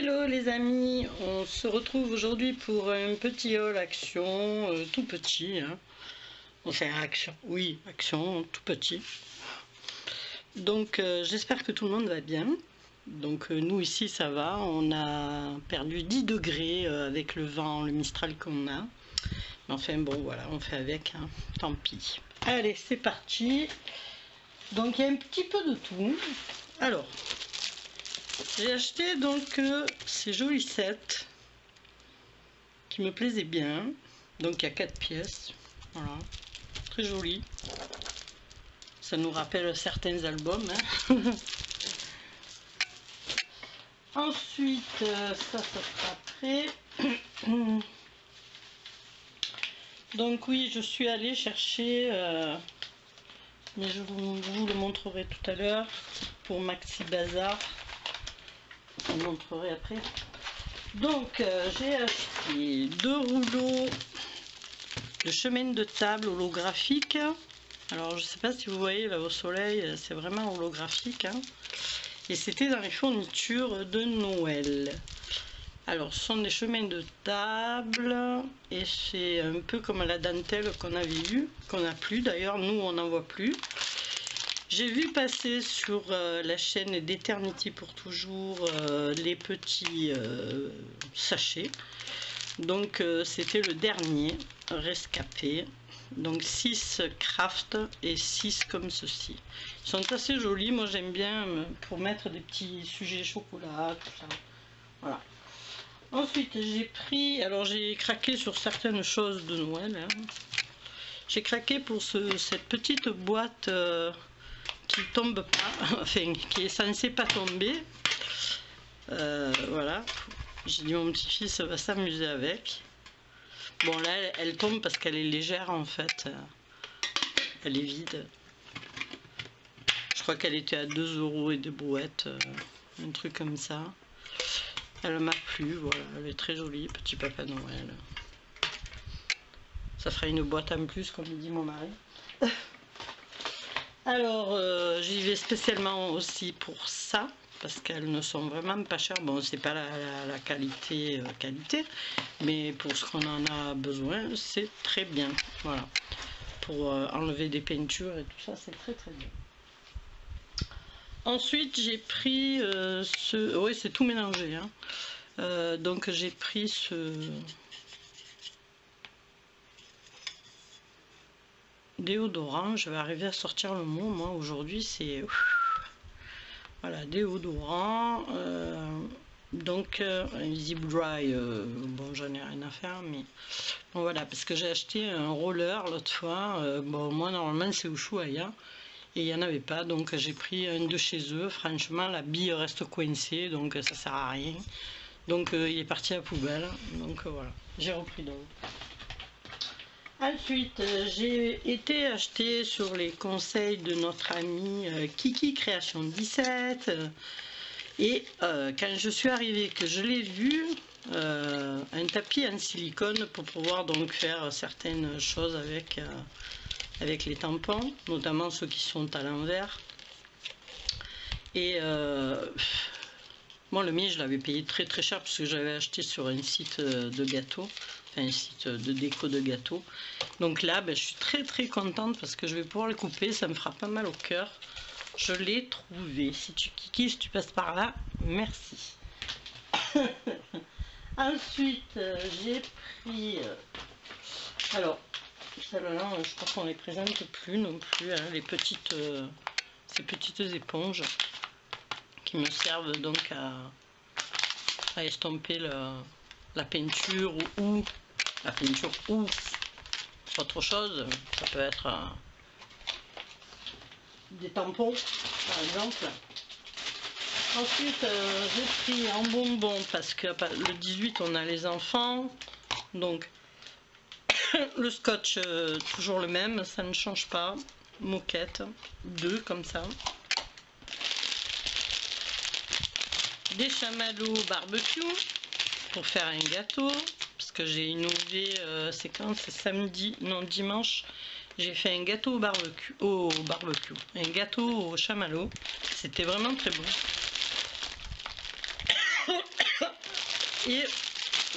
Hello les amis, on se retrouve aujourd'hui pour un petit haul action, tout petit, hein. Enfin action, oui, action, tout petit. Donc j'espère que tout le monde va bien. Donc nous ici ça va, on a perdu 10 degrés avec le vent, le Mistral qu'on a. Mais enfin bon voilà, on fait avec, hein. Tant pis. Allez, c'est parti. Donc il y a un petit peu de tout. Alors, j'ai acheté donc ces jolis sets qui me plaisaient bien. Donc il y a 4 pièces. Voilà, très joli. Ça nous rappelle certains albums, hein. Ensuite, ça sera après. Donc oui, je suis allée chercher, mais je vous le montrerai tout à l'heure, pour Maxi Bazar. Je vous montrerai après. Donc j'ai acheté 2 rouleaux de chemin de table holographique. Alors je sais pas si vous voyez là au soleil, c'est vraiment holographique, hein. Et c'était dans les fournitures de Noël. Alors ce sont des chemins de table et c'est un peu comme la dentelle qu'on avait eu, qu'on n'a plus d'ailleurs, nous on n'en voit plus. J'ai vu passer sur la chaîne d'Eternity pour toujours les petits sachets. Donc c'était le dernier rescapé. Donc 6 craft et 6 comme ceci. Ils sont assez jolis, moi j'aime bien pour mettre des petits sujets chocolat, tout ça. Voilà. Ensuite j'ai pris, alors j'ai craqué sur certaines choses de Noël, hein. J'ai craqué pour cette petite boîte qui tombe pas, enfin qui est censée pas tomber. Voilà, j'ai dit mon petit-fils va s'amuser avec. Bon là elle tombe parce qu'elle est légère en fait, elle est vide. Je crois qu'elle était à 2 € et des brouettes, un truc comme ça. Elle m'a plu, voilà, elle est très jolie, petit Papa Noël. Ça fera une boîte en plus comme dit mon mari. Alors j'y vais spécialement aussi pour ça, parce qu'elles ne sont vraiment pas chères. Bon, c'est pas la qualité, mais pour ce qu'on en a besoin, c'est très bien. Voilà, pour enlever des peintures et tout ça, c'est très très bien. Ensuite, j'ai pris ce... Oui, c'est tout mélangé, hein. Donc j'ai pris ce... déodorant, je vais arriver à sortir le mot, moi, aujourd'hui, c'est... Voilà, déodorant, donc Invisible Dry, bon j'en ai rien à faire, mais bon voilà, parce que j'ai acheté un roller l'autre fois, bon moi normalement c'est Ushuaïa, et il n'y en avait pas, donc j'ai pris un de chez eux. Franchement la bille reste coincée, donc ça sert à rien, donc il est parti à la poubelle, donc voilà, j'ai repris d'autres. Ensuite, j'ai été acheter sur les conseils de notre ami Kiki Création 17 et quand je suis arrivée, que je l'ai vu, un tapis en silicone pour pouvoir donc faire certaines choses avec, avec les tampons, notamment ceux qui sont à l'envers. Et moi le mien je l'avais payé très très cher parce que j'avais acheté sur un site de gâteaux, un site de déco de gâteaux. Donc là ben, je suis très très contente parce que je vais pouvoir le couper, ça me fera pas mal au cœur. Je l'ai trouvé. Si tu Kiki, si tu passes par là, merci. Ensuite j'ai pris alors celle-là je crois qu'on les présente plus non plus, hein, les petites ces petites éponges qui me servent donc à estomper la peinture ou la peinture ou autre chose. Ça peut être des tampons par exemple. Ensuite j'ai pris en bonbon parce que le 18 on a les enfants, donc le scotch toujours le même, ça ne change pas. Moquette, 2 comme ça. Des chamallows barbecue pour faire un gâteau, parce que j'ai innové, c'est quand, c'est samedi, non dimanche, j'ai fait un gâteau au barbecue, un gâteau au chamallow, c'était vraiment très bon. et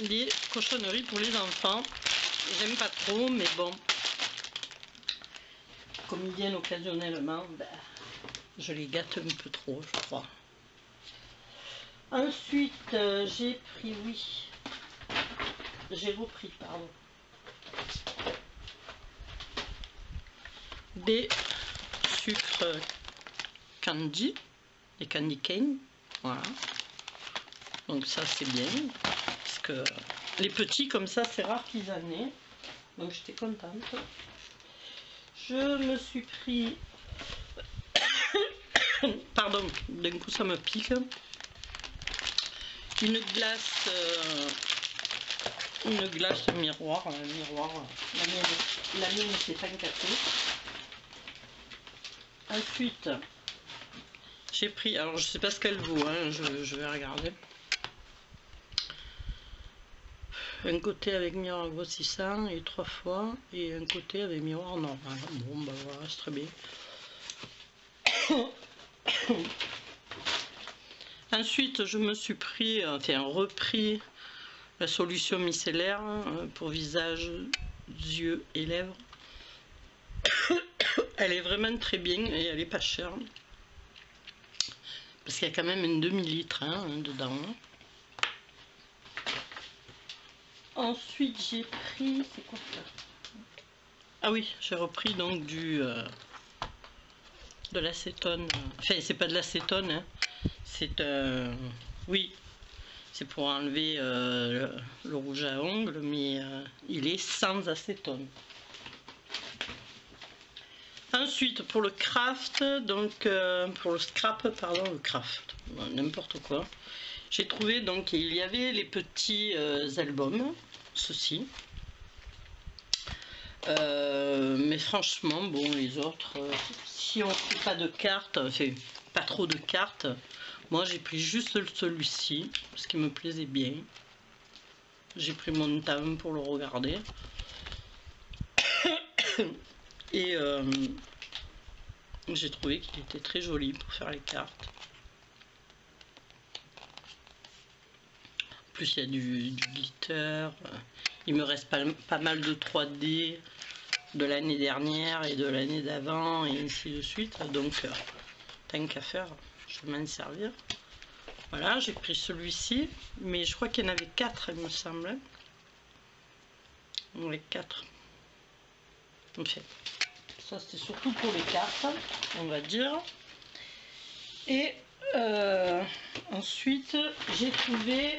les cochonneries pour les enfants. J'aime pas trop, mais bon, comme ils viennent occasionnellement, ben, je les gâte un peu trop, je crois. Ensuite, j'ai repris, pardon, des sucres candy, des candy cane, voilà. Donc ça c'est bien, parce que les petits comme ça, c'est rare qu'ils en aient, donc j'étais contente. Je me suis pris, pardon, d'un coup ça me pique, une glace miroir, la mienne s'est encapée. Ensuite, j'ai pris, alors je sais pas ce qu'elle vaut, hein, je vais regarder. Un côté avec miroir grossissant et 3 fois, et un côté avec miroir normal. Bon, bah voilà, c'est très bien. Ensuite, je me suis pris, repris la solution micellaire pour visage, yeux et lèvres. Elle est vraiment très bien et elle est pas chère. Parce qu'il y a quand même un demi-litre dedans. Ensuite, j'ai pris... C'est quoi ça? Ah oui, j'ai repris donc de l'acétone. Enfin, c'est pas de l'acétone, hein. C'est oui, c'est pour enlever le rouge à ongles, mais il est sans acétone. Ensuite, pour le craft, donc pour le scrap, pardon, le craft, n'importe quoi. J'ai trouvé donc il y avait les petits albums, ceci. Mais franchement, bon, les autres, si on ne fait pas de cartes, enfin, pas trop de cartes, moi j'ai pris juste celui-ci, parce qu'il me plaisait bien. J'ai pris mon temps pour le regarder. Et j'ai trouvé qu'il était très joli pour faire les cartes. En plus, il y a du glitter. Il me reste pas mal de 3D de l'année dernière et de l'année d'avant, et ainsi de suite. Donc, tant qu'à faire, je vais m'en servir. Voilà, j'ai pris celui-ci, mais je crois qu'il y en avait 4, il me semble. Oui, 4. Enfin, ça c'est surtout pour les cartes, on va dire. Et ensuite, j'ai trouvé,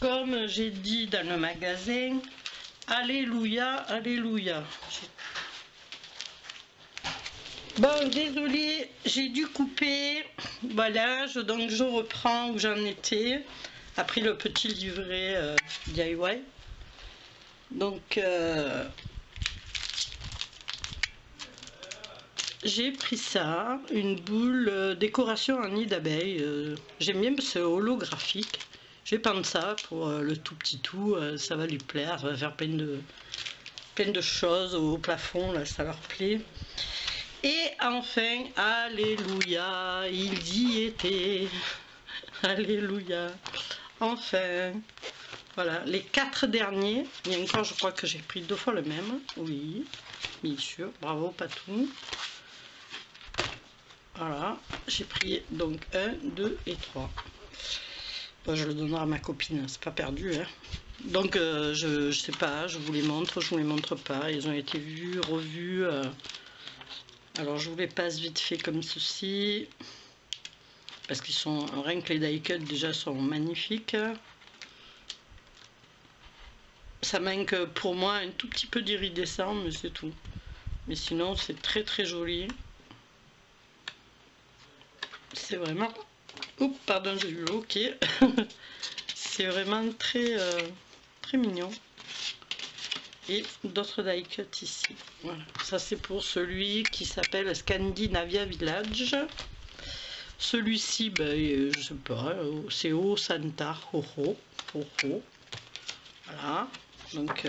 comme j'ai dit dans le magasin, alléluia, alléluia. Bon, désolé, j'ai dû couper. Voilà, donc je reprends où j'en étais, après le petit livret DIY. Donc, j'ai pris ça, une boule décoration en nid d'abeille. J'aime bien parce que c'est holographique. Je vais prendre ça pour le tout petit tout, ça va lui plaire, ça va faire plein de choses au plafond, là, ça leur plaît. Et enfin, alléluia, il y était, alléluia, enfin, voilà, les 4 derniers, il y a encore, je crois que j'ai pris 2 fois le même, oui, bien sûr, bravo Patou. Voilà, j'ai pris donc 1, 2 et 3. Bon, je le donnerai à ma copine, c'est pas perdu, hein. Donc je sais pas, je vous les montre, je vous les montre pas, ils ont été vus, revus. Alors je vous les passe vite fait comme ceci, parce qu'ils sont, rien que les die cut déjà sont magnifiques. Ça manque pour moi un tout petit peu d'iridescent, mais c'est tout. Mais sinon c'est très très joli. C'est vraiment... Oups, pardon, j'ai eu l'eau, ok. C'est vraiment très, très mignon. Et d'autres die cut ici. Voilà. Ça c'est pour celui qui s'appelle Scandinavia Village. Celui-ci, ben, je sais pas, c'est O Santa Hoho. Voilà. Donc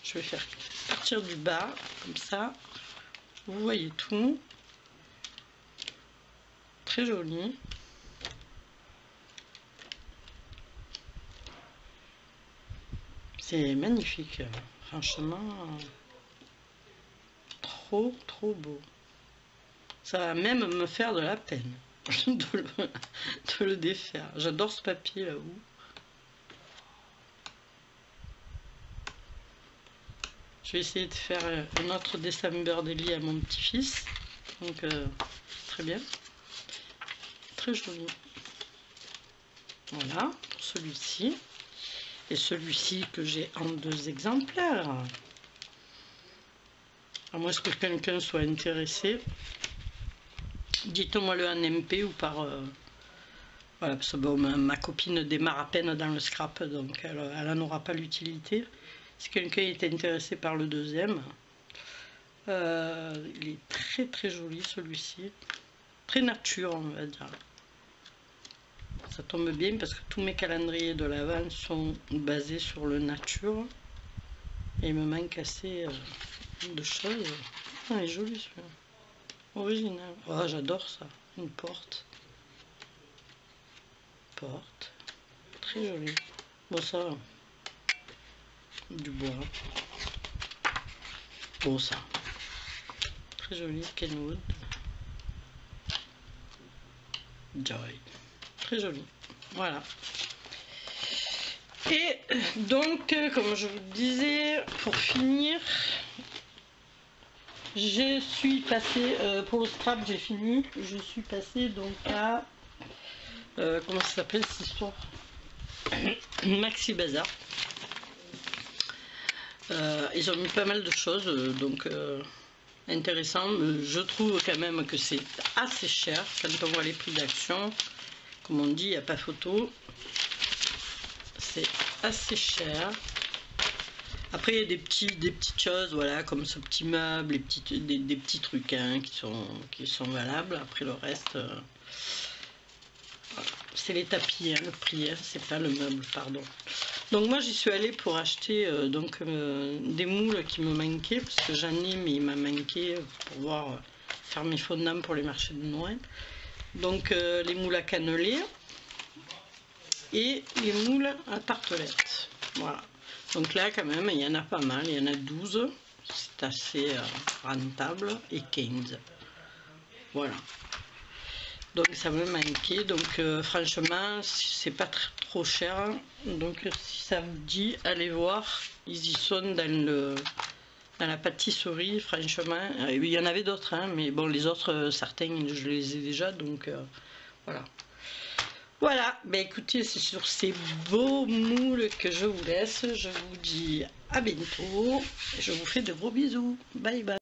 je vais faire partir du bas, comme ça. Vous voyez tout. très joli. C'est magnifique, franchement, trop beau. Ça va même me faire de la peine de le défaire. J'adore ce papier là-haut. Je vais essayer de faire un autre December Daily à mon petit-fils. Donc, très bien. Très joli. Voilà, pour celui-ci. Et celui-ci que j'ai en 2 exemplaires. À moins que quelqu'un soit intéressé. Dites-moi le en MP ou par... voilà, parce que bon, ma copine démarre à peine dans le scrap, donc elle n'en aura pas l'utilité. Si quelqu'un est intéressé par le deuxième, il est très joli celui-ci. Très nature, on va dire. Ça tombe bien parce que tous mes calendriers de l'Avent sont basés sur le nature. Et il me manque assez de choses. Ah, il est joli celui-là. Original. Oh, j'adore ça. Une porte. Porte. Très joli. Bon, ça va. Du bois. Bon, ça. Très joli. Kenwood. Joy. Très joli. Voilà. Et donc, comme je vous disais, pour finir, je suis passée, pour le scrap j'ai fini, je suis passée donc à, comment ça s'appelle cette histoire, Maxi Bazar. Ils ont mis pas mal de choses, donc intéressant. Je trouve quand même que c'est assez cher quand on voit les prix d'action. Comme on dit, il n'y a pas photo. C'est assez cher. Après, il y a des petites choses, voilà, comme ce petit meuble, des petits trucs hein, qui sont valables. Après, le reste, voilà. C'est les tapis, hein, le prix, hein, c'est pas le meuble, pardon. Donc moi, j'y suis allée pour acheter des moules qui me manquaient, parce que j'en ai, mais il m'a manqué pour pouvoir faire mes fondants pour les marchés de Noël. Donc les moules à cannelé et les moules à tartelette. Voilà. Donc là quand même il y en a pas mal, il y en a 12. C'est assez rentable et 15. Voilà. Donc ça me manquait. Donc franchement c'est pas trop cher. Donc si ça vous dit, allez voir. Ils y sont dans la pâtisserie, franchement. Il y en avait d'autres, hein, mais bon, les autres, certains, je les ai déjà, donc voilà. Voilà, ben écoutez, c'est sur ces beaux moules que je vous laisse. Je vous dis à bientôt. Je vous fais de gros bisous. Bye bye.